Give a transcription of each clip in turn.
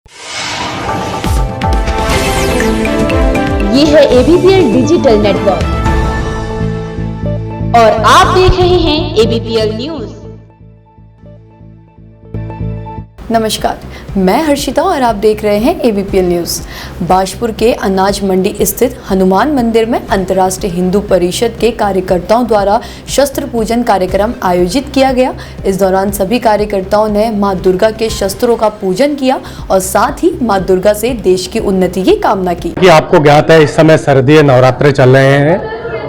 ये है ABPL digital network और आप देख रहे हैं ABPL न्यूज। नमस्कार, मैं हर्षिता और आप देख रहे हैं ABPL न्यूज। बाजपुर के अनाज मंडी स्थित हनुमान मंदिर में अंतर्राष्ट्रीय हिंदू परिषद के कार्यकर्ताओं द्वारा शस्त्र पूजन कार्यक्रम आयोजित किया गया। इस दौरान सभी कार्यकर्ताओं ने मां दुर्गा के शस्त्रों का पूजन किया और साथ ही मां दुर्गा से देश की उन्नति की कामना की। आपको ज्ञात है, इस समय शारदीय नवरात्र चल रहे हैं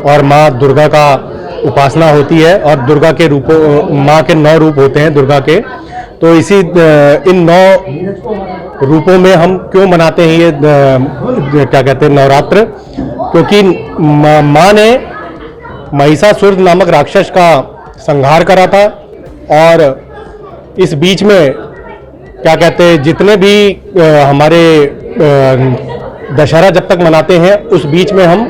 और मां दुर्गा का उपासना होती है और दुर्गा के रूपों, मां के 9 रूप होते हैं दुर्गा के। तो इसी इन 9 रूपों में हम क्यों मनाते हैं ये क्या कहते हैं नवरात्र, क्योंकि मां ने महिषासुर नामक राक्षस का संहार करा था और इस बीच में क्या कहते हैं जितने भी हमारे दशहरा जब तक मनाते हैं उस बीच में हम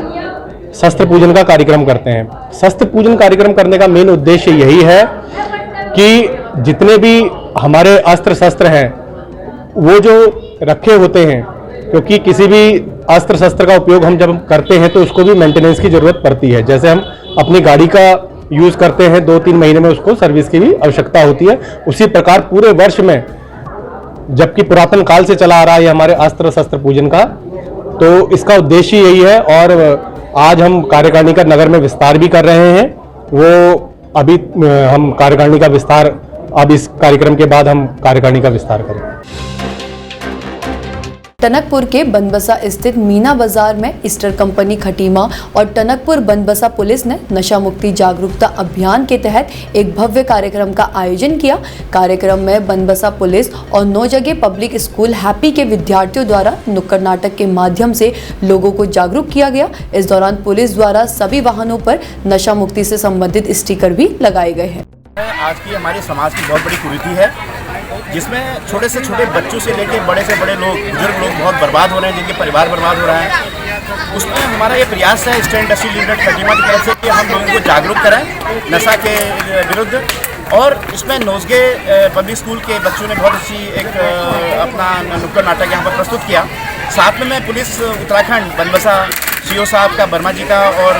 शस्त्र पूजन का कार्यक्रम करते हैं। शस्त्र पूजन कार्यक्रम करने का मेन उद्देश्य यही है कि जितने भी हमारे अस्त्र शस्त्र हैं वो जो रखे होते हैं, क्योंकि किसी भी अस्त्र शस्त्र का उपयोग हम जब करते हैं तो उसको भी मेंटेनेंस की जरूरत पड़ती है। जैसे हम अपनी गाड़ी का यूज करते हैं 2-3 महीने में उसको सर्विस की भी आवश्यकता होती है, उसी प्रकार पूरे वर्ष में जबकि पुरातन काल से चला आ रहा है हमारे अस्त्र शस्त्र पूजन का, तो इसका उद्देश्य यही है। और आज हम कार्यकारिणी का नगर में विस्तार भी कर रहे हैं। वो अभी हम कार्यकारिणी का विस्तार, अब इस कार्यक्रम के बाद हम कार्यकारिणी का विस्तार करेंगे। टनकपुर के बनबसा स्थित मीना बाजार में ईस्टर कंपनी खटीमा और टनकपुर बनबसा पुलिस ने नशा मुक्ति जागरूकता अभियान के तहत एक भव्य कार्यक्रम का आयोजन किया। कार्यक्रम में बनबसा पुलिस और 9 जगह पब्लिक स्कूल हैप्पी के विद्यार्थियों द्वारा नुक्कड़ नाटक के माध्यम से लोगों को जागरूक किया गया। इस दौरान पुलिस द्वारा सभी वाहनों पर नशा मुक्ति से संबंधित स्टिकर भी लगाए गए हैं। आज की हमारे समाज की बहुत बड़ी कुरीति है, जिसमें छोटे से छोटे बच्चों से लेकर बड़े से बड़े लोग, बुजुर्ग लोग बहुत बर्बाद हो रहे हैं, जिनके परिवार बर्बाद हो रहा है। उसमें हमारा ये प्रयास है स्टैंड इंडस्ट्रियल यूनिट खटीमा की तरफ से कि हम लोगों को जागरूक करें नशा के विरुद्ध। और इसमें नोजगे पब्लिक स्कूल के बच्चों ने बहुत अच्छी एक अपना नुक्कड़ नाटक यहाँ पर प्रस्तुत किया। साथ में मैं पुलिस उत्तराखंड बनबसा CO साहब का, वर्मा जी का और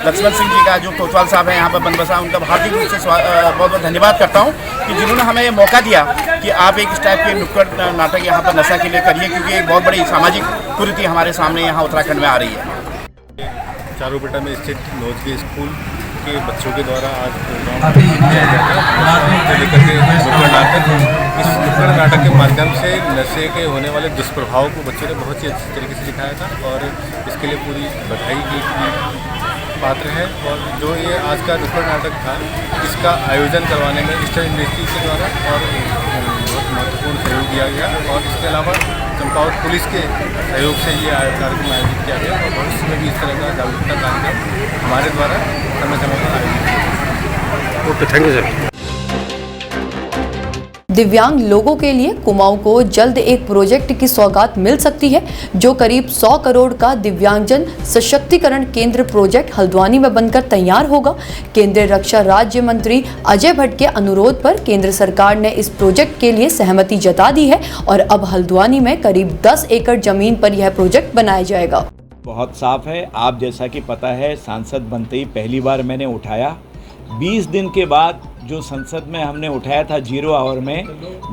लक्ष्मण सिंह जी का जो कोतवाल साहब हैं यहाँ पर बनबसा, उनका हार्दिक रूप से बहुत बहुत धन्यवाद करता हूँ कि जिन्होंने हमें ये मौका दिया कि आप एक इस टाइप के नुक्कड़ नाटक यहाँ पर नशा के लिए करिए, क्योंकि एक बहुत बड़ी सामाजिक कुरीति हमारे सामने यहाँ उत्तराखंड में आ रही है। चारूपेटा में स्थित नोजगे स्कूल के बच्चों के द्वारा आज प्रोग्राम किया गया लेकर के नुक्कड़ नाटक। इस नुक्कड़ नाटक के माध्यम से नशे के होने वाले दुष्प्रभाव को बच्चों ने बहुत ही अच्छी तरीके से दिखाया था और इसके लिए पूरी बधाई की पात्र है। और जो ये आज का नुक्कड़ नाटक था, इसका आयोजन करवाने में ईस्टर्न इंडस्ट्री के द्वारा और बहुत महत्वपूर्ण सहयोग दिया गया और इसके अलावा चंपावत पुलिस के सहयोग से ये कार्यक्रम आयोजित किया गया और भविष्य में भी इस तरह का जागरूकता कार्यक्रम हमारे द्वारा समय समय पर आयोजित किया। Okay, thank you sir. दिव्यांग लोगों के लिए कुमाऊं को जल्द एक प्रोजेक्ट की सौगात मिल सकती है, जो करीब 100 करोड़ का दिव्यांगजन सशक्तिकरण केंद्र प्रोजेक्ट हल्द्वानी में बनकर तैयार होगा। केंद्रीय रक्षा राज्य मंत्री अजय भट्ट के अनुरोध पर केंद्र सरकार ने इस प्रोजेक्ट के लिए सहमति जता दी है और अब हल्द्वानी में करीब 10 एकड़ जमीन पर यह प्रोजेक्ट बनाया जाएगा। बहुत साफ है। आप जैसा कि पता है, सांसद बनते ही पहली बार मैंने उठाया। 20 दिन के बाद जो संसद में हमने उठाया था 0 आवर में,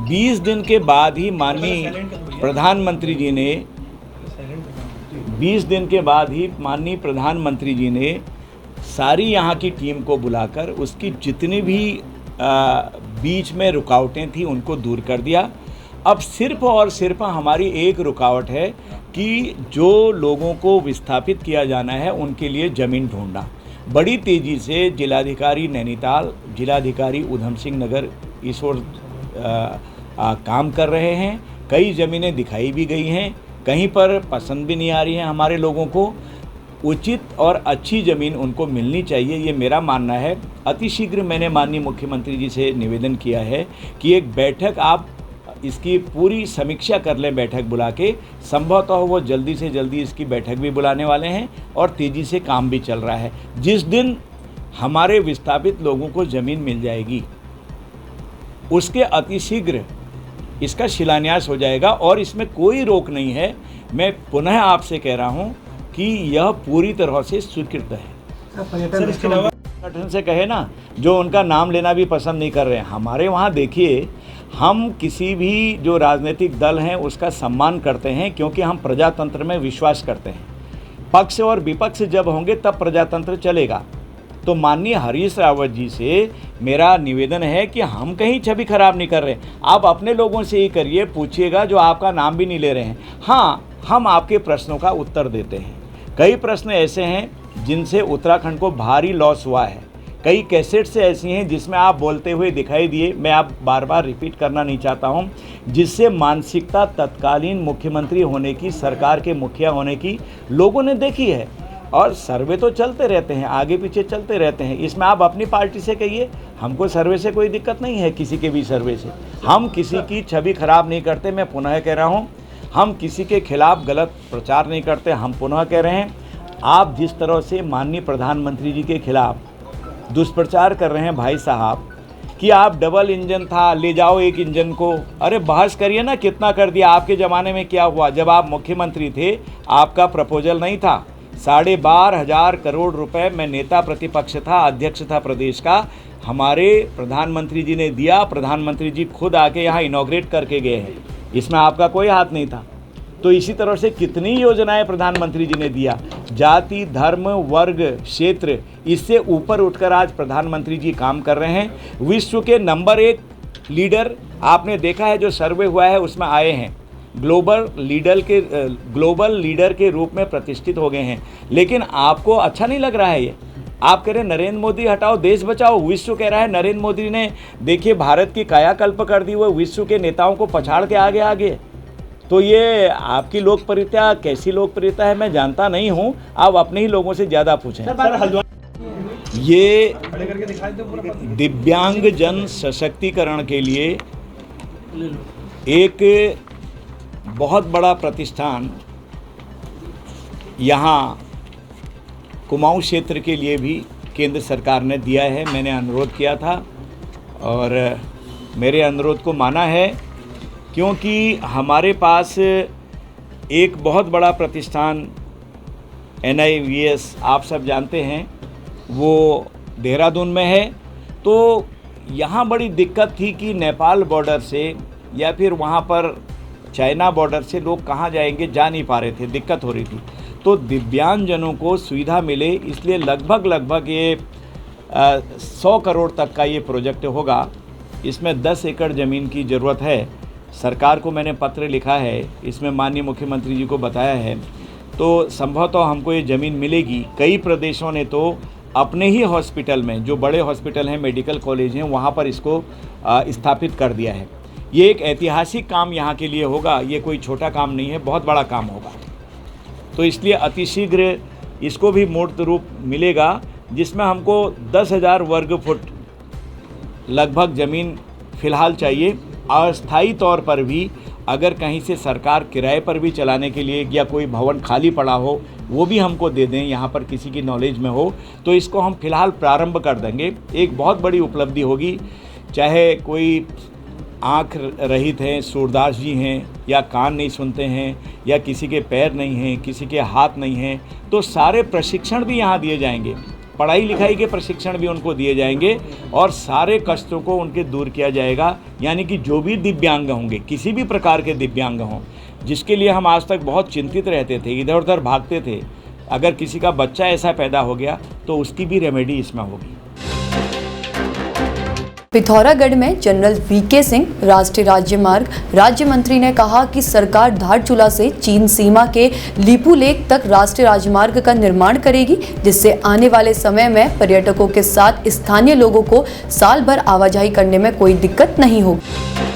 20 दिन के बाद ही माननीय प्रधानमंत्री जी ने सारी यहाँ की टीम को बुलाकर उसकी जितनी भी बीच में रुकावटें थी उनको दूर कर दिया। अब सिर्फ और सिर्फ हमारी एक रुकावट है कि जो लोगों को विस्थापित किया जाना है उनके लिए ज़मीन ढूंढना। बड़ी तेज़ी से जिलाधिकारी नैनीताल, जिलाधिकारी उधम सिंह नगर इस ओर काम कर रहे हैं। कई ज़मीनें दिखाई भी गई हैं, कहीं पर पसंद भी नहीं आ रही हैं हमारे लोगों को। उचित और अच्छी ज़मीन उनको मिलनी चाहिए, ये मेरा मानना है। अतिशीघ्र मैंने माननीय मुख्यमंत्री जी से निवेदन किया है कि एक बैठक आप इसकी पूरी समीक्षा कर लें, बैठक बुला के। संभवतः वो जल्दी से जल्दी इसकी बैठक भी बुलाने वाले हैं और तेज़ी से काम भी चल रहा है। जिस दिन हमारे विस्थापित लोगों को ज़मीन मिल जाएगी, उसके अतिशीघ्र इसका शिलान्यास हो जाएगा और इसमें कोई रोक नहीं है। मैं पुनः आपसे कह रहा हूं कि यह पूरी तरह से स्वीकृत है। सर, इसके अलावा संगठन से कहे ना, जो उनका नाम लेना भी पसंद नहीं कर रहे हैं, हमारे वहाँ देखिए, हम किसी भी जो राजनीतिक दल हैं उसका सम्मान करते हैं, क्योंकि हम प्रजातंत्र में विश्वास करते हैं। पक्ष और विपक्ष जब होंगे तब प्रजातंत्र चलेगा। तो माननीय हरीश रावत जी से मेरा निवेदन है कि हम कहीं छवि खराब नहीं कर रहे, आप अपने लोगों से ही करिए, पूछिएगा जो आपका नाम भी नहीं ले रहे हैं। हाँ, हम आपके प्रश्नों का उत्तर देते हैं। कई प्रश्न ऐसे हैं जिनसे उत्तराखंड को भारी लॉस हुआ है, कई कैसेट्स ऐसी हैं जिसमें आप बोलते हुए दिखाई दिए, मैं आप बार बार रिपीट करना नहीं चाहता हूं, जिससे मानसिकता तत्कालीन मुख्यमंत्री होने की, सरकार के मुखिया होने की लोगों ने देखी है। और सर्वे तो चलते रहते हैं, आगे पीछे चलते रहते हैं, इसमें आप अपनी पार्टी से कहिए, हमको सर्वे से कोई दिक्कत नहीं है, किसी के भी सर्वे से। हम किसी की छवि खराब नहीं करते, मैं पुनः कह रहा हूँ, हम किसी के खिलाफ गलत प्रचार नहीं करते। हम पुनः कह रहे हैं, आप जिस तरह से माननीय प्रधानमंत्री जी के खिलाफ दुष्प्रचार कर रहे हैं भाई साहब, कि आप डबल इंजन था, ले जाओ एक इंजन को, अरे बहस करिए ना, कितना कर दिया। आपके ज़माने में क्या हुआ? जब आप मुख्यमंत्री थे, आपका प्रपोजल नहीं था, 12,500 करोड़ रुपए में नेता प्रतिपक्ष था, अध्यक्ष था प्रदेश का, हमारे प्रधानमंत्री जी ने दिया। प्रधानमंत्री जी खुद आके यहाँ इनॉग्रेट करके गए हैं, इसमें आपका कोई हाथ नहीं था। तो इसी तरह से कितनी योजनाएं प्रधानमंत्री जी ने दिया, जाति, धर्म, वर्ग, क्षेत्र, इससे ऊपर उठकर आज प्रधानमंत्री जी काम कर रहे हैं। विश्व के नंबर 1 लीडर आपने देखा है, जो सर्वे हुआ है उसमें आए हैं, ग्लोबल लीडर के रूप में प्रतिष्ठित हो गए हैं। लेकिन आपको अच्छा नहीं लग रहा है ये, आप कह रहे हैं नरेंद्र मोदी हटाओ, देश बचाओ। विश्व कह रहा है नरेंद्र मोदी ने, देखिए, भारत की कायाकल्प कर दी, वो विश्व के नेताओं को पछाड़ के आगे। तो ये आपकी लोकप्रियता कैसी लोकप्रियता है मैं जानता नहीं हूँ, आप अपने ही लोगों से ज़्यादा पूछें। ये दिव्यांग जन सशक्तिकरण के लिए एक बहुत बड़ा प्रतिष्ठान यहाँ कुमाऊं क्षेत्र के लिए भी केंद्र सरकार ने दिया है। मैंने अनुरोध किया था और मेरे अनुरोध को माना है, क्योंकि हमारे पास एक बहुत बड़ा प्रतिष्ठान NIVS आप सब जानते हैं, वो देहरादून में है। तो यहाँ बड़ी दिक्कत थी कि नेपाल बॉर्डर से या फिर वहाँ पर चाइना बॉर्डर से लोग कहाँ जाएंगे, जा नहीं पा रहे थे, दिक्कत हो रही थी। तो दिव्यांगजनों को सुविधा मिले, इसलिए लगभग ये 100 करोड़ तक का ये प्रोजेक्ट होगा। इसमें 10 एकड़ ज़मीन की ज़रूरत है। सरकार को मैंने पत्र लिखा है, इसमें माननीय मुख्यमंत्री जी को बताया है, तो संभवतः हमको ये ज़मीन मिलेगी। कई प्रदेशों ने तो अपने ही हॉस्पिटल में, जो बड़े हॉस्पिटल हैं, मेडिकल कॉलेज हैं, वहाँ पर इसको स्थापित कर दिया है। ये एक ऐतिहासिक काम यहाँ के लिए होगा, ये कोई छोटा काम नहीं है, बहुत बड़ा काम होगा। तो इसलिए अतिशीघ्र इसको भी मूर्त रूप मिलेगा, जिसमें हमको 10,000 वर्ग फुट लगभग ज़मीन फ़िलहाल चाहिए। अस्थायी तौर पर भी अगर कहीं से सरकार किराए पर भी चलाने के लिए, या कोई भवन खाली पड़ा हो, वो भी हमको दे दें, यहाँ पर किसी की नॉलेज में हो, तो इसको हम फ़िलहाल प्रारंभ कर देंगे। एक बहुत बड़ी उपलब्धि होगी। चाहे कोई आँख रहित हैं, सूरदास जी हैं, या कान नहीं सुनते हैं, या किसी के पैर नहीं हैं, किसी के हाथ नहीं हैं, तो सारे प्रशिक्षण भी यहाँ दिए जाएंगे, पढ़ाई लिखाई के प्रशिक्षण भी उनको दिए जाएंगे और सारे कष्टों को उनके दूर किया जाएगा। यानी कि जो भी दिव्यांग होंगे, किसी भी प्रकार के दिव्यांग हों, जिसके लिए हम आज तक बहुत चिंतित रहते थे, इधर उधर भागते थे, अगर किसी का बच्चा ऐसा पैदा हो गया तो उसकी भी रेमेडी इसमें होगी। पिथौरागढ़ में जनरल VK सिंह, राष्ट्रीय राजमार्ग राज्य मंत्री ने कहा कि सरकार धारचूला से चीन सीमा के लिपुलेख तक राष्ट्रीय राजमार्ग का निर्माण करेगी, जिससे आने वाले समय में पर्यटकों के साथ स्थानीय लोगों को साल भर आवाजाही करने में कोई दिक्कत नहीं होगी।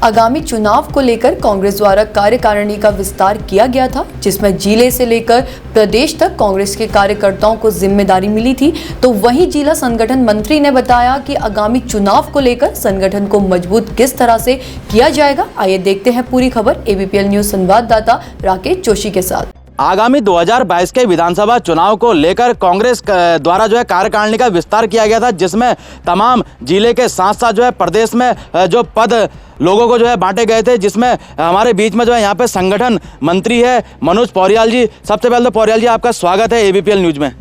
आगामी चुनाव को लेकर कांग्रेस द्वारा कार्यकारिणी का विस्तार किया गया था, जिसमें जिले से लेकर प्रदेश तक कांग्रेस के कार्यकर्ताओं को जिम्मेदारी मिली थी। तो वहीं जिला संगठन मंत्री ने बताया कि आगामी चुनाव को लेकर संगठन को मजबूत किस तरह से किया जाएगा। आइए देखते हैं पूरी खबर ABPL न्यूज संवाददाता राकेश जोशी के साथ। आगामी 2022 के विधानसभा चुनाव को लेकर कांग्रेस द्वारा जो है कार्यकारिणी का विस्तार किया गया था, जिसमें तमाम जिले के साथ साथ जो है प्रदेश में जो पद लोगों को जो है बांटे गए थे, जिसमें हमारे बीच में जो है यहाँ पे संगठन मंत्री है मनोज पौर्याल जी। सबसे पहले तो पौर्याल जी आपका स्वागत है ABPL न्यूज़ में।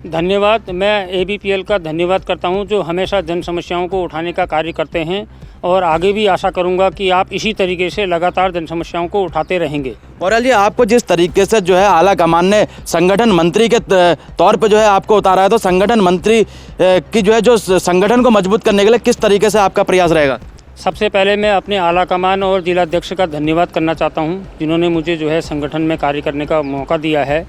धन्यवाद। मैं ABPL का धन्यवाद करता हूं जो हमेशा जन समस्याओं को उठाने का कार्य करते हैं और आगे भी आशा करूंगा कि आप इसी तरीके से लगातार जन समस्याओं को उठाते रहेंगे। पौर्याल जी, आपको जिस तरीके से जो है आला कमान ने संगठन मंत्री के तौर पे जो है आपको उतारा है, तो संगठन मंत्री की जो है जो संगठन को मजबूत करने के लिए किस तरीके से आपका प्रयास रहेगा? सबसे पहले मैं अपने आला कमान और जिलाध्यक्ष का धन्यवाद करना चाहता हूं जिन्होंने मुझे जो है संगठन में कार्य करने का मौका दिया है।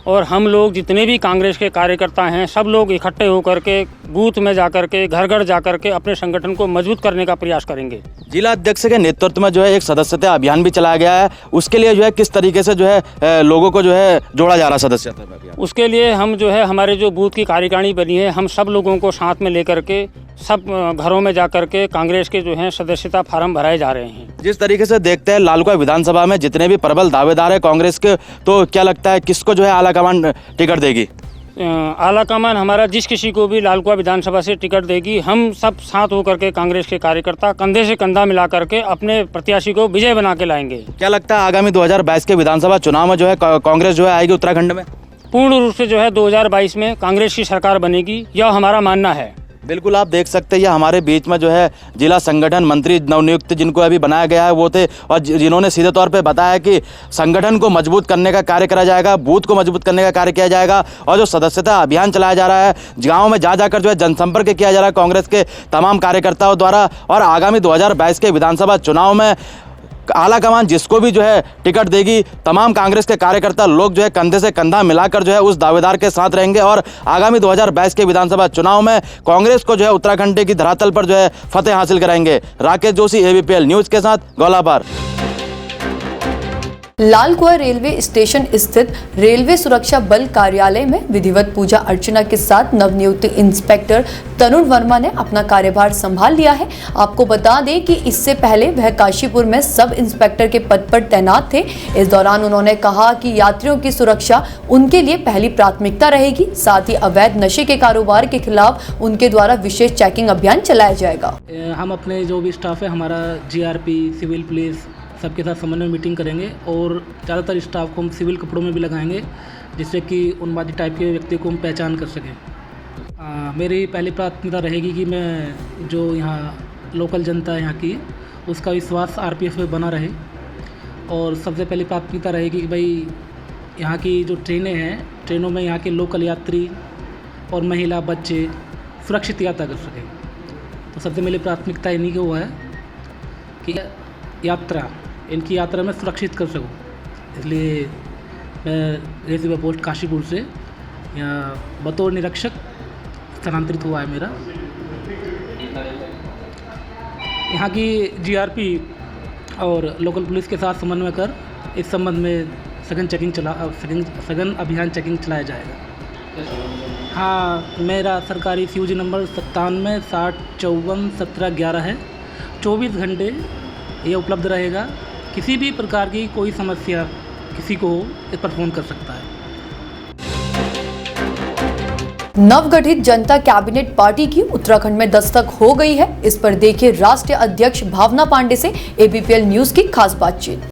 और हम लोग जितने भी कांग्रेस के कार्यकर्ता हैं सब लोग इकट्ठे होकर के बूथ में जाकर के घर घर जाकर के अपने संगठन को मजबूत करने का प्रयास करेंगे। जिला अध्यक्ष के नेतृत्व में जो है एक सदस्यता अभियान भी चलाया गया है, उसके लिए जो है किस तरीके से जो है लोगों को जो है जोड़ा जा रहा है सदस्यता अभियान? उसके लिए हम जो है हमारे जो बूथ की कार्यकारिणी बनी है हम सब लोगों को साथ में लेकर के सब घरों में जाकर के कांग्रेस के जो हैं सदस्यता फार्म भराए जा रहे हैं। जिस तरीके से देखते हैं लालकुआं विधानसभा में जितने भी प्रबल दावेदार है कांग्रेस के, तो क्या लगता है किसको जो है आला कमान टिकट देगी? आला कमान हमारा जिस किसी को भी लालकुआं विधानसभा से टिकट देगी, हम सब साथ होकर के कांग्रेस के कार्यकर्ता कंधे से कंधा मिला करके अपने प्रत्याशी को विजय बना के लाएंगे। क्या लगता है आगामी 2022 के विधानसभा चुनाव में जो है कांग्रेस जो है आएगी उत्तराखंड में? पूर्ण रूप से जो है 2022 में कांग्रेस की सरकार बनेगी, यह हमारा मानना है। बिल्कुल, आप देख सकते हैं हमारे बीच में जो है जिला संगठन मंत्री नवनियुक्त जिनको अभी बनाया गया है वो थे, और जिन्होंने सीधे तौर पे बताया कि संगठन को मजबूत करने का कार्य करा जाएगा, बूथ को मजबूत करने का कार्य किया जाएगा, और जो सदस्यता अभियान चलाया जा रहा है गाँव में जा जाकर जो है जनसंपर्क किया जा रहा है कांग्रेस के तमाम कार्यकर्ताओं द्वारा। और आगामी 2022 के विधानसभा चुनाव में आला कमान जिसको भी जो है टिकट देगी, तमाम कांग्रेस के कार्यकर्ता लोग जो है कंधे से कंधा मिलाकर जो है उस दावेदार के साथ रहेंगे और आगामी 2022 के विधानसभा चुनाव में कांग्रेस को जो है उत्तराखंड की धरातल पर जो है फतेह हासिल कराएंगे। राकेश जोशी ABPL न्यूज़ के साथ गौलापार। लालकुआं रेलवे स्टेशन स्थित रेलवे सुरक्षा बल कार्यालय में विधिवत पूजा अर्चना के साथ नवनियुक्त इंस्पेक्टर तरुण वर्मा ने अपना कार्यभार संभाल लिया है। आपको बता दें कि इससे पहले वह काशीपुर में सब इंस्पेक्टर के पद पर तैनात थे। इस दौरान उन्होंने कहा कि यात्रियों की सुरक्षा उनके लिए पहली प्राथमिकता रहेगी। साथ ही अवैध नशे के कारोबार के खिलाफ उनके द्वारा विशेष चेकिंग अभियान चलाया जाएगा। हम अपने जो भी स्टाफ है हमारा GRP सिविल पुलिस सबके साथ समन्वय मीटिंग करेंगे और ज़्यादातर स्टाफ को हम सिविल कपड़ों में भी लगाएंगे जिससे कि उन्मादी टाइप के व्यक्ति को हम पहचान कर सकें। मेरी पहली प्राथमिकता रहेगी कि मैं जो यहाँ लोकल जनता है यहाँ की उसका विश्वास RPF में बना रहे, और सबसे पहली प्राथमिकता रहेगी कि भाई यहाँ की जो ट्रेनें हैं ट्रेनों में यहाँ के लोकल यात्री और महिला बच्चे सुरक्षित यात्रा कर सकें। तो सबसे मेरी प्राथमिकता इन्हीं को है कि इनकी यात्रा में सुरक्षित कर सकूं, इसलिए मैं रेलवे पोस्ट काशीपुर से यहाँ बतौर निरीक्षक स्थानांतरित हुआ है मेरा। यहाँ की GRP और लोकल पुलिस के साथ समन्वय कर इस संबंध में सघन अभियान चेकिंग चलाया जाएगा। हाँ, मेरा सरकारी CUG नंबर 97 60 54 17 11 है। 24 घंटे ये उपलब्ध रहेगा। किसी भी प्रकार की कोई समस्या किसी को इस पर फ़ोन कर सकता है। नवगठित जनता कैबिनेट पार्टी की उत्तराखंड में दस्तक हो गई है। इस पर देखिए राष्ट्रीय अध्यक्ष भावना पांडे से ABPL न्यूज़ की खास बातचीत।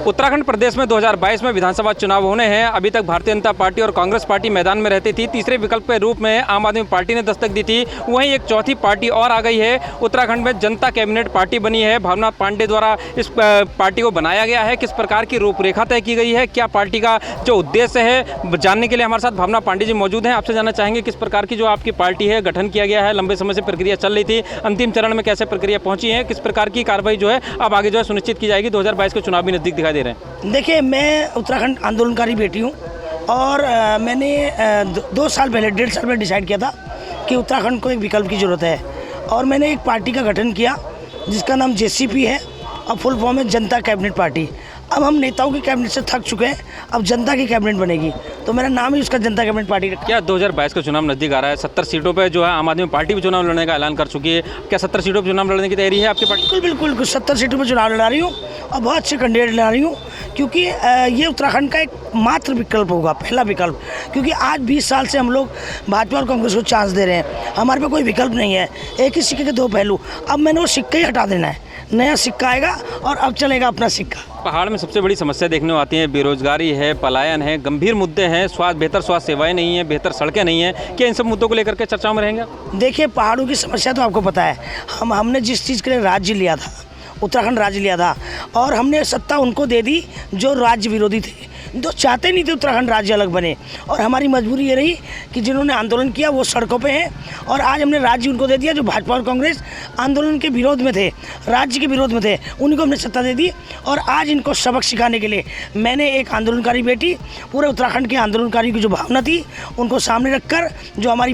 उत्तराखंड प्रदेश में 2022 में विधानसभा चुनाव होने हैं। अभी तक भारतीय जनता पार्टी और कांग्रेस पार्टी मैदान में रहती थी। तीसरे विकल्प के रूप में आम आदमी पार्टी ने दस्तक दी थी। वहीं एक चौथी पार्टी और आ गई है। उत्तराखंड में जनता कैबिनेट पार्टी बनी है। भावना पांडे द्वारा इस पार्टी को बनाया गया है। किस प्रकार की रूपरेखा तय की गई है, क्या पार्टी का जो उद्देश्य है, जानने के लिए हमारे साथ भावना पांडे जी मौजूद हैं। आपसे जानना चाहेंगे किस प्रकार की जो आपकी पार्टी है गठन किया गया है, लंबे समय से प्रक्रिया चल रही थी, अंतिम चरण में कैसे प्रक्रिया पहुंची है, किस प्रकार की कार्रवाई जो है अब आगे जो है सुनिश्चित की जाएगी। 2022 के चुनाव भी नजदीक दिखाई दे रहे हैं। देखिए, मैं उत्तराखंड आंदोलनकारी बेटी हूँ और मैंने 2 साल पहले 1.5 साल पहले डिसाइड किया था कि उत्तराखंड को एक विकल्प की ज़रूरत है, और मैंने एक पार्टी का गठन किया जिसका नाम JCP है और फुल फॉर्म है जनता कैबिनेट पार्टी। अब हम नेताओं के कैबिनेट से थक चुके हैं, अब जनता की कैबिनेट बनेगी, तो मेरा नाम ही उसका जनता कैबिनेट पार्टी रखा। क्या 2022 का चुनाव नजदीक आ रहा है? 70 सीटों पे जो है आम आदमी पार्टी भी चुनाव लड़ने का ऐलान कर चुकी है। क्या 70 सीटों पर चुनाव लड़ने की तैयारी है आपकी पार्टी? बिल्कुल 70 सीटों पर चुनाव लड़ा रही हूँ और बहुत अच्छे कैंडिडेट लड़ा रही हूँ, क्योंकि ये उत्तराखंड का एक मात्र विकल्प होगा, पहला विकल्प। क्योंकि आज 20 साल से हम लोग भाजपा और कांग्रेस को चांस दे रहे हैं, हमारे पे कोई विकल्प नहीं है, एक ही सिक्के के 2 पहलू। अब मैंने वो सिक्के ही हटा देना है। नया सिक्का आएगा और अब चलेगा अपना सिक्का। पहाड़ में सबसे बड़ी समस्या देखने को आती है, बेरोजगारी है, पलायन है, गंभीर मुद्दे हैं, बेहतर स्वास्थ्य सेवाएं नहीं है, बेहतर सड़कें नहीं है। क्या इन सब मुद्दों को लेकर के चर्चाओं में रहेंगे? देखिए, पहाड़ों की समस्या तो आपको पता है। हमने जिस चीज़ के लिए राज्य लिया था, उत्तराखंड राज्य लिया था, और हमने सत्ता उनको दे दी जो राज्य विरोधी थे, जो चाहते नहीं थे उत्तराखंड राज्य अलग बने। और हमारी मजबूरी ये रही कि जिन्होंने आंदोलन किया वो सड़कों पे हैं, और आज हमने राज्य उनको दे दिया जो भाजपा और कांग्रेस आंदोलन के विरोध में थे, राज्य के विरोध में थे, उन्हीं को हमने सत्ता दे दी। और आज इनको सबक सिखाने के लिए मैंने एक आंदोलनकारी बेटी, पूरे उत्तराखंड के आंदोलनकारी की जो भावना थी उनको सामने रखकर, जो हमारे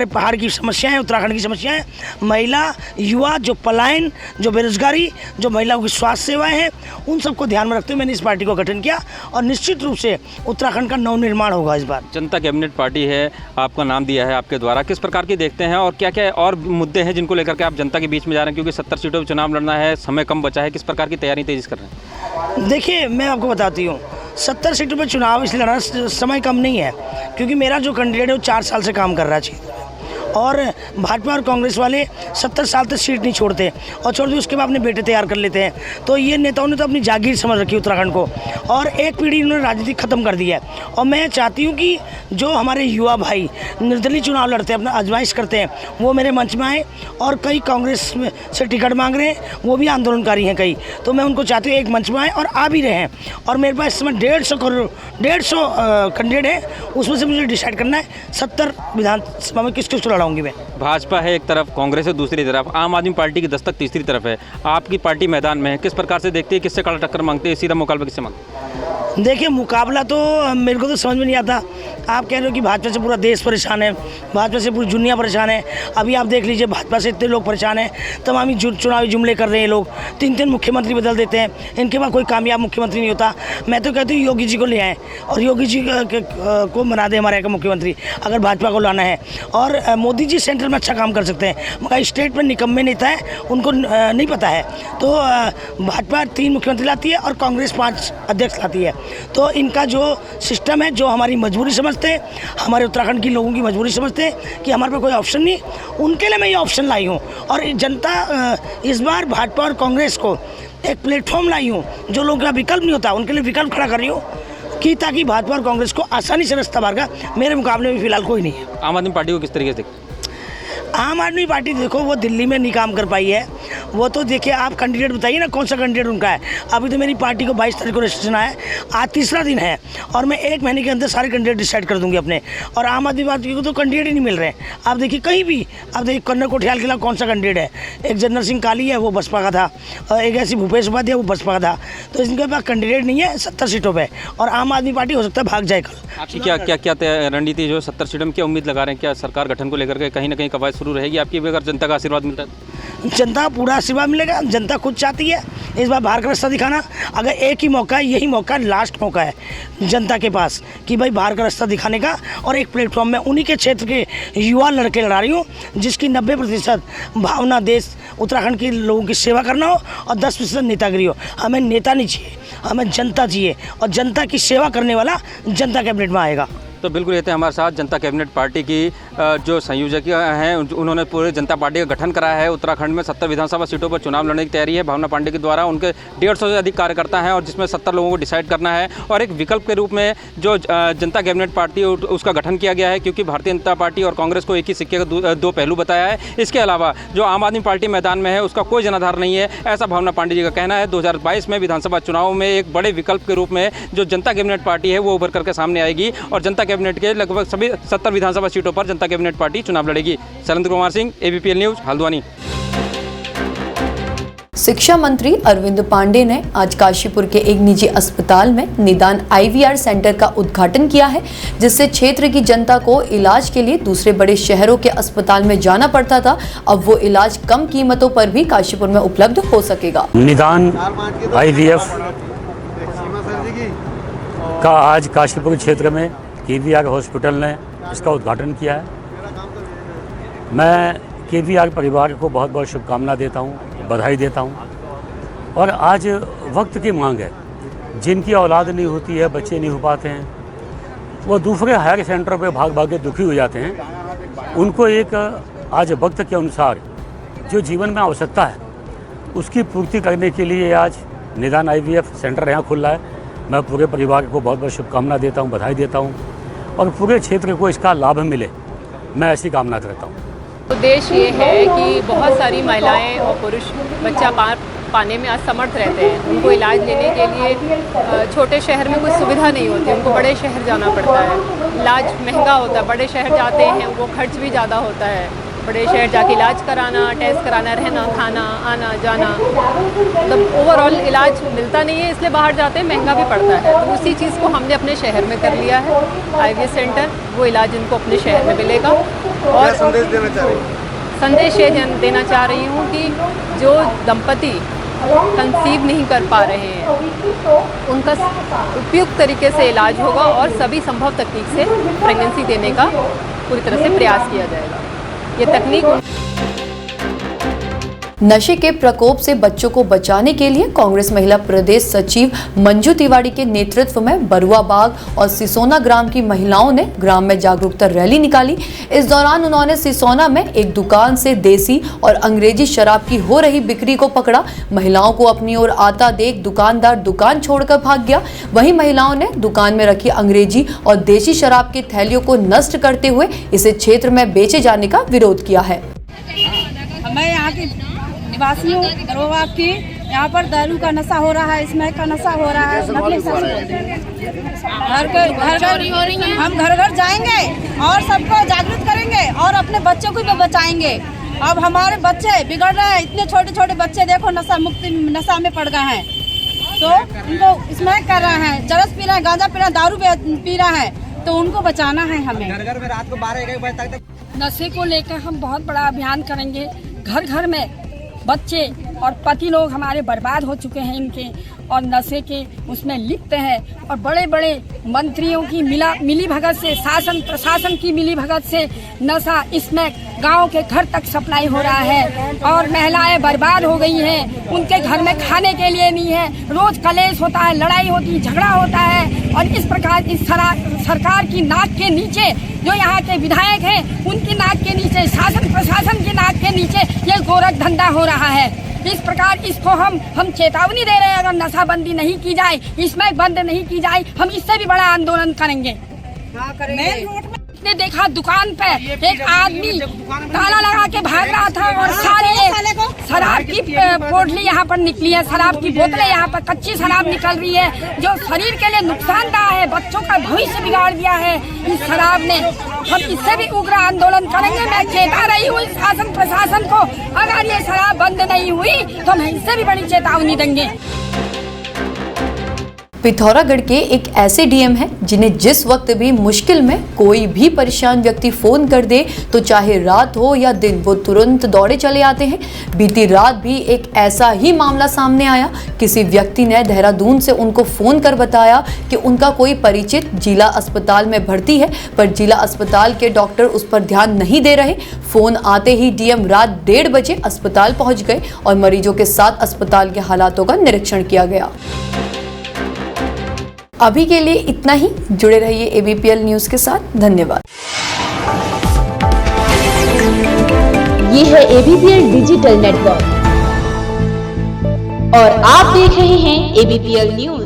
पहाड़ की समस्याएँ, उत्तराखंड की समस्याएँ, महिला, युवा, जो पलायन, जो बेरोजगारी, जो महिलाओं की स्वास्थ्य सेवाएँ हैं, उन सबको ध्यान में रखते हुए मैंने इस पार्टी को गठन किया। और निश्चित रूप से उत्तराखंड का नवनिर्माण होगा इस बार। जनता कैबिनेट पार्टी है, आपका नाम दिया है आपके द्वारा, किस प्रकार की देखते हैं और क्या क्या और मुद्दे हैं जिनको लेकर के आप जनता के बीच में जा रहे हैं? क्योंकि 70 सीटों पर चुनाव लड़ना है, समय कम बचा है, किस प्रकार की तैयारी तेजी कर रहे हैं? देखिए, मैं आपको बताती हूँ, 70 सीटों पर चुनाव इसलिए लड़ना, समय कम नहीं है, क्योंकि मेरा जो कैंडिडेट है वो 4 साल से काम कर रहा है क्षेत्र में, और भाजपा और कांग्रेस वाले 70 साल तक सीट नहीं छोड़ते, और छोड़ दी उसके बाद अपने बेटे तैयार कर लेते हैं। तो ये नेताओं ने तो अपनी जागीर समझ रखी उत्तराखंड को, और एक पीढ़ी इन्होंने राजनीति ख़त्म कर दी है। और मैं चाहती हूँ कि जो हमारे युवा भाई निर्दलीय चुनाव लड़ते हैं, अपना आजमाइश करते हैं, वो मेरे मंच में आए। और कई कांग्रेस से टिकट मांग रहे हैं, वो भी आंदोलनकारी हैं कई, तो मैं उनको चाहती हूँ एक मंच में आए और आ भी रहे हैं। और मेरे पास इस समय 150 कैंडिडेट है, उसमें से मुझे डिसाइड करना है 70 विधानसभा में किस लड़ाऊंगी मैं। भाजपा है एक तरफ, कांग्रेस है दूसरी तरफ, आम आदमी पार्टी की दस्तक तीसरी तरफ है, आपकी पार्टी मैदान में है, किस प्रकार से देखते हैं, किससे कड़ा टक्कर मांगते हैं, सीधा मुकाबला किससे मांगते हैं? देखिए, मुकाबला तो मेरे को तो समझ में नहीं आता। आप कह रहे हो कि भाजपा से पूरा देश परेशान है, भाजपा से पूरी दुनिया परेशान है। अभी आप देख लीजिए, भाजपा से इतने लोग परेशान हैं, तमामी चुनावी जुमले कर रहे हैं लोग, 3-3 मुख्यमंत्री बदल देते हैं, इनके पास कोई कामयाब मुख्यमंत्री नहीं होता। मैं तो कहती हूँ योगी जी को ले आएँ और योगी जी को बना दे हमारे यहाँ का मुख्यमंत्री, अगर भाजपा को लाना है। और मोदी जी सेंट्रल में अच्छा काम कर सकते हैं, मगर स्टेट पर निकम्मे नेता है, उनको नहीं पता है। तो भाजपा 3 मुख्यमंत्री लाती है और कांग्रेस 5 अध्यक्ष लाती है। तो इनका जो सिस्टम है, जो हमारी मजबूरी समझते हैं, हमारे उत्तराखंड की लोगों की मजबूरी समझते हैं कि हमारे पास कोई ऑप्शन नहीं, उनके लिए मैं ये ऑप्शन लाई हूँ। और जनता इस बार भाजपा और कांग्रेस को एक प्लेटफॉर्म लाई हूँ, जो लोगों का विकल्प नहीं होता उनके लिए विकल्प खड़ा कर रही हूँ, कि ताकि भाजपा और कांग्रेस को आसानी से रास्ता मार्गा। मेरे मुकाबले में फिलहाल कोई नहीं है। आम आदमी पार्टी को किस तरीके से देखते हैं? आम आदमी पार्टी देखो, वो दिल्ली में नहीं काम कर पाई है, वो तो देखिए आप कैंडिडेट बताइए ना, कौन सा कैंडिडेट उनका है। अभी तो मेरी पार्टी को 22 तारीख को रजिस्ट्रेशन आया है, आज 3रा दिन है, और मैं 1 महीने के अंदर सारे कैंडिडेट डिसाइड कर दूंगी अपने। और आम आदमी पार्टी को तो कैंडिडेट ही नहीं मिल रहे हैं। आप देखिए कहीं भी, आप देखिए कन्नर कोठियाल के खिलाफ कौन सा कैंडिडेट है, एक जनरल सिंह काली है, वो बसपा का था, और एक ऐसी भूपेश उपाध्याय, वो बसपा का था। तो इनके पास कैंडिडेट नहीं है 70 सीटों पर, और आम आदमी पार्टी हो सकता है भाग जाए कल। आपकी क्या रणनीति जो 70 सीटों में क्या उम्मीद लगा रहे हैं? क्या सरकार गठन को लेकर के कहीं ना कहीं कवायद शुरू रहेगी आपकी, अगर जनता का आशीर्वाद मिलता है? जनता का पूरा आशीर्वाद मिलेगा। जनता खुद चाहती है इस बार बाहर का रास्ता दिखाना। अगर एक ही मौका है, यही मौका लास्ट मौका है जनता के पास कि भाई बाहर का रास्ता दिखाने का, और एक प्लेटफॉर्म में उन्हीं के क्षेत्र के युवा लड़के लड़ा रही हूँ, जिसकी 90% भावना देश उत्तराखंड के लोगों की सेवा करना हो और 10% नेतागिरी हो। हमें नेता नहीं चाहिए, हमें जनता चाहिए, और जनता की सेवा करने वाला जनता कैबिनेट में आएगा। तो बिल्कुल ये थे हमारे साथ जनता कैबिनेट पार्टी की जो संयोजक हैं, उन्होंने पूरे जनता पार्टी का गठन कराया है। उत्तराखंड में 70 विधानसभा सीटों पर चुनाव लड़ने की तैयारी है भावना पांडे के द्वारा। उनके 150 से अधिक कार्यकर्ता हैं, और जिसमें 70 लोगों को डिसाइड करना है, और एक विकल्प के रूप में जो जनता कैबिनेट पार्टी उसका गठन किया गया है, क्योंकि भारतीय जनता पार्टी और कांग्रेस को एक ही सिक्के का 2 पहलू बताया है। इसके अलावा जो आम आदमी पार्टी मैदान में है, उसका कोई जनाधार नहीं है, ऐसा भावना पांडे जी का कहना है। 2022 में विधानसभा चुनाव में एक बड़े विकल्प के रूप में जो जनता कैबिनेट पार्टी है वो उभर करके सामने आएगी, और जनता कैबिनेट के लगभग सभी 70 विधानसभा सीटों पर जनता कैबिनेट पार्टी चुनाव लड़ेगी। Shailendra Kumar Singh, ABPL news, Haldwani. शिक्षा मंत्री अरविंद पांडे ने आज काशीपुर के एक निजी अस्पताल में निदान IVR सेंटर का उद्घाटन किया है, जिससे क्षेत्र की जनता को इलाज के लिए दूसरे बड़े शहरों के अस्पताल में जाना पड़ता था। अब वो इलाज कम कीमतों पर भी काशीपुर में उपलब्ध हो सकेगा। निदान IVF का आज काशीपुर क्षेत्र में KVR हॉस्पिटल ने इसका उद्घाटन किया है। मैं KVR परिवार को बहुत बहुत शुभकामना देता हूँ, बधाई देता हूँ। और आज वक्त की मांग है, जिनकी औलाद नहीं होती है, बच्चे नहीं हो पाते हैं, वो दूसरे हायर सेंटर पे भाग भाग के दुखी हो जाते हैं। उनको एक आज वक्त के अनुसार जो जीवन में आवश्यकता है उसकी पूर्ति करने के लिए आज निदान IVF सेंटर यहाँ खुल रहा है। मैं पूरे परिवार को बहुत बहुत शुभकामना देता हूँ, बधाई देता हूँ और पूरे क्षेत्र को इसका लाभ मिले, मैं ऐसी कामना करता हूँ। उद्देश्य ये है कि बहुत सारी महिलाएं और पुरुष बच्चा पाने में असमर्थ रहते हैं। उनको इलाज लेने के लिए छोटे शहर में कोई सुविधा नहीं होती, उनको बड़े शहर जाना पड़ता है। इलाज महंगा होता है, बड़े शहर जाते हैं वो खर्च भी ज़्यादा होता है। बड़े शहर जाके इलाज कराना, टेस्ट कराना, रहना, खाना, आना जाना, मतलब ओवरऑल इलाज मिलता नहीं है, इसलिए बाहर जाते हैं, महंगा भी पड़ता है। तो उसी चीज़ को हमने अपने शहर में कर लिया है, IVF सेंटर। वो इलाज इनको अपने शहर में मिलेगा। और संदेश देना चाह रही हूँ? संदेश ये देना चाह रही हूँ कि जो दंपति कंसीव नहीं कर पा रहे हैं उनका उपयुक्त तरीके से इलाज होगा और सभी संभव तकनीक से प्रेगनेंसी देने का पूरी तरह से प्रयास किया जाएगा। ये तकनीक नशे के प्रकोप से बच्चों को बचाने के लिए कांग्रेस महिला प्रदेश सचिव मंजू तिवारी के नेतृत्व में बरुआ बाग और सिसोना ग्राम की महिलाओं ने ग्राम में जागरूकता रैली निकाली। इस दौरान उन्होंने सिसोना में एक दुकान से देसी और अंग्रेजी शराब की हो रही बिक्री को पकड़ा। महिलाओं को अपनी ओर आता देख दुकानदार दुकान छोड़कर भाग गया। वहीं महिलाओं ने दुकान में रखी अंग्रेजी और देसी शराब की थैलियों को नष्ट करते हुए इसे क्षेत्र में बेचे जाने का विरोध किया है। मैं यहाँ की निवासी हूँ बरुआ की। यहाँ पर दारू का नशा हो रहा है, स्मैक का नशा हो रहा है, नकली हम घर घर जाएंगे और सबको जागरूक करेंगे और अपने बच्चों को भी बचाएंगे। अब हमारे बच्चे बिगड़ रहे हैं, इतने छोटे छोटे बच्चे देखो नशा में पड़ गए हैं, तो उनको स्मैक कर रहे हैं, चरस पी रहे हैं, गांजा पी रहे हैं, दारू पी रहे हैं, तो उनको बचाना है हमें। घर में रात को 12-1 बजे तक नशे को लेकर हम बहुत बड़ा अभियान करेंगे। घर घर में बच्चे और पति लोग हमारे बर्बाद हो चुके हैं इनके, और नशे के उसमें लिप्त हैं, और बड़े बड़े मंत्रियों की मिली भगत से, शासन प्रशासन की मिली भगत से नशा इसमें गांव के घर तक सप्लाई हो रहा है और महिलाएं बर्बाद हो गई हैं। उनके घर में खाने के लिए नहीं है, रोज कलेश होता है, लड़ाई होती है, झगड़ा होता है। और इस प्रकार इस सरकार की नाक के नीचे जो यहाँ के विधायक हैं उनकी नाक के नीचे, शासन प्रशासन की नाक के नीचे ये गोरख धंधा हो रहा है। इस प्रकार इसको हम चेतावनी दे रहे हैं, अगर नशाबंदी नहीं की जाए, इसमें बंद नहीं की जाए, हम इससे भी बड़ा आंदोलन करेंगे। मेन रोड में ने देखा दुकान पे एक आदमी ताला लगा के भाग रहा था और सारी शराब की पोटली यहाँ पर निकली है, शराब की बोतलें यहाँ पर कच्ची शराब निकल रही है जो शरीर के लिए नुकसानदायक है, बच्चों का भविष्य बिगाड़ दिया है इस शराब ने। हम इससे भी उग्र आंदोलन करेंगे। मैं चेता रही हूँ शासन प्रशासन को, अगर ये शराब बंद नहीं हुई तो हम इससे भी बड़ी चेतावनी देंगे। पिथौरागढ़ के एक ऐसे डीएम हैं जिन्हें जिस वक्त भी मुश्किल में कोई भी परेशान व्यक्ति फोन कर दे तो चाहे रात हो या दिन वो तुरंत दौड़े चले आते हैं। बीती रात भी एक ऐसा ही मामला सामने आया। किसी व्यक्ति ने देहरादून से उनको फोन कर बताया कि उनका कोई परिचित जिला अस्पताल में भर्ती है, पर जिला अस्पताल के डॉक्टर उस पर ध्यान नहीं दे रहे। फोन आते ही डीएम रात 1:30 बजे अस्पताल पहुंच गए और मरीजों के साथ अस्पताल के हालातों का निरीक्षण किया गया। अभी के लिए इतना ही। जुड़े रहिए ABPL न्यूज के साथ। धन्यवाद। ये है ABPL डिजिटल नेटवर्क और आप देख रहे हैं ABPL न्यूज।